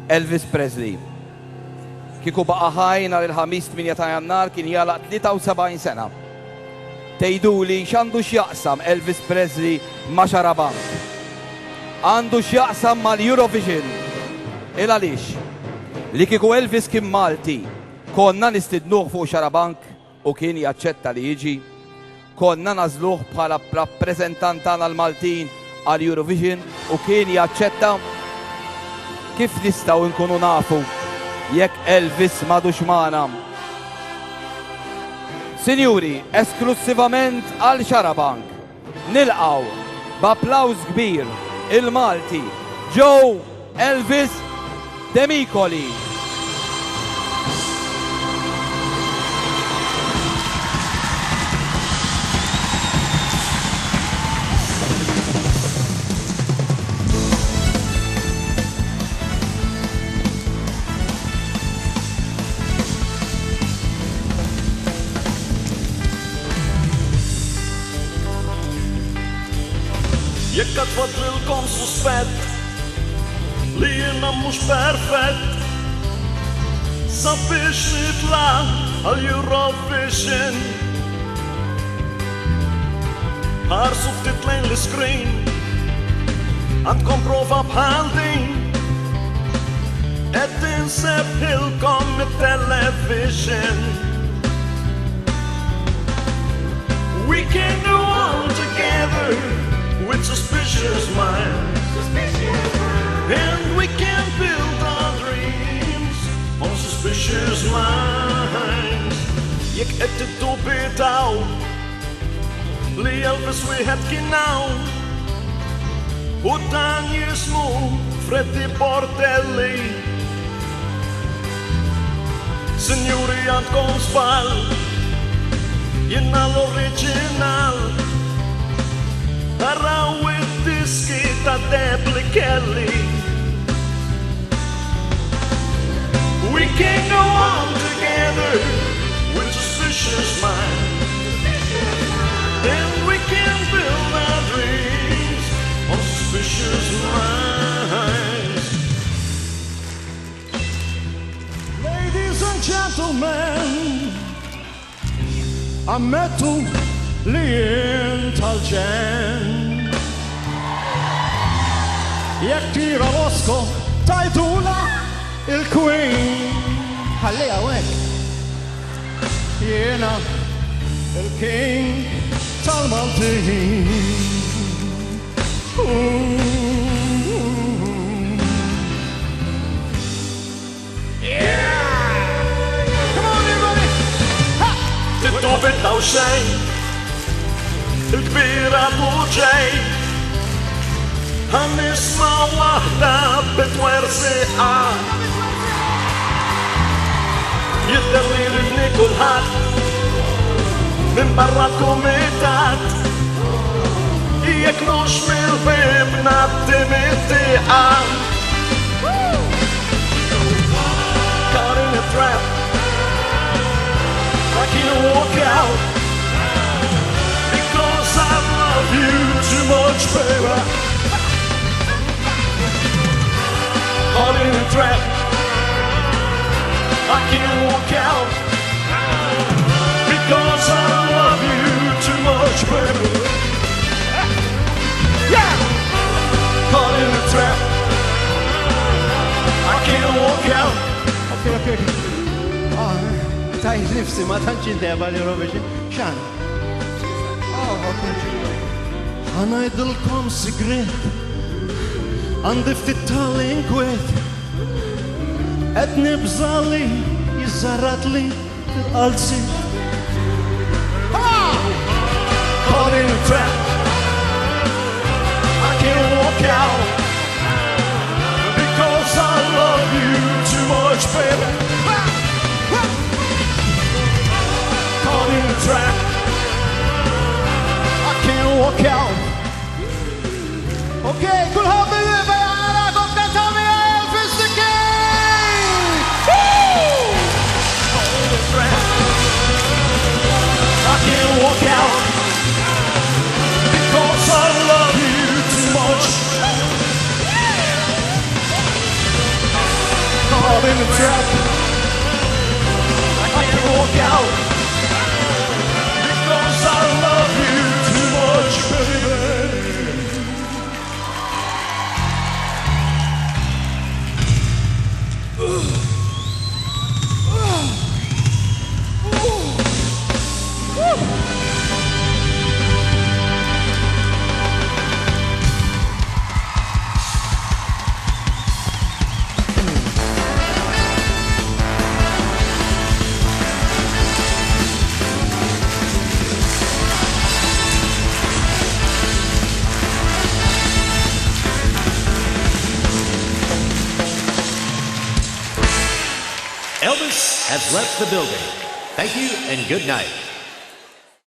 Elvis Presley. Kieku baqa' ħaj nhar il-ħamis 8 ta' Jannar kien jalaq 73 sena. Tgħiduli x'għandu x'jaqsam Elvis Presley ma' Xarabank. Għandu x'jaqsam mal-Eurovision. Il għaliex li kieku Elvis kien Malti, konna nistidnuh fuq Xarabank u kien jaċċetta li jiġi, konna nażluh bħala rappreżentant tagħna l-Maltin għal Eurovision u kien jaċċetta. Kif nistgħu nkunu nafu jekk Elvis m'għadux magħna? Sinjuri, esklusivament għal Xarabank nilqgħu b'applawż kbir il-Malti Joe Elvis Demicoli. Jekk qed tfadlilkom suspett li jiena mhux perfett sabiex nitla' għall-Eurovision. Ħarsu ftit lejn l-iskrin għandkom prova bħal din qed insebħilkom mit-television. We can go on together with suspicious minds. And we can build our dreams on suspicious minds. Jekk qed tiddubitaw li Elvis wieħed kien hawn u dan jismu Freddy Bordelli. Sinjuri għandkom żball, jiena l-oriġinal. Araw id-diski ta' Demicoli. We can go on together with suspicious minds. And we can build our dreams on suspicious minds. Ladies and gentlemen, ammettu li tal-ġen. Jekk tira Mosco tajdula il-Queen. Ħallija hekk. Jiena il-King tal-Maltin. Come on everybody! Tiddubitaw xejn il-kbira buġej ħanisma waħda bit-twersiqa jidher li rridni kulħadd minn barra l-kumitat jekk mhux mill-bib ngħaddi mit-tieqa. Caught in a trap, I can't walk out because I love you too much, baby. Caught in a trap, I can't walk out because I love you too much, baby. Yeah! Caught in a trap, I can't walk out. Okay. Tajt nifsi ma tantx inteba l-Eurovision. Xan? Ħanajdilkom sigret għandi ftit tal-inkwiet qed nibżalli jiżarrat li fil-qalsi. Caught in a trap, I can't walk out because I love you too much, baby. Caught in a trap, I can't walk out. Okay, kulħadd bil-liba jgħarakom kantami Elvis the King! Caught in a trap, I can't walk out because I love you too much. I'm in the trap. I can't walk out because I love you too much, baby. Elvis has left the building. Thank you and good night.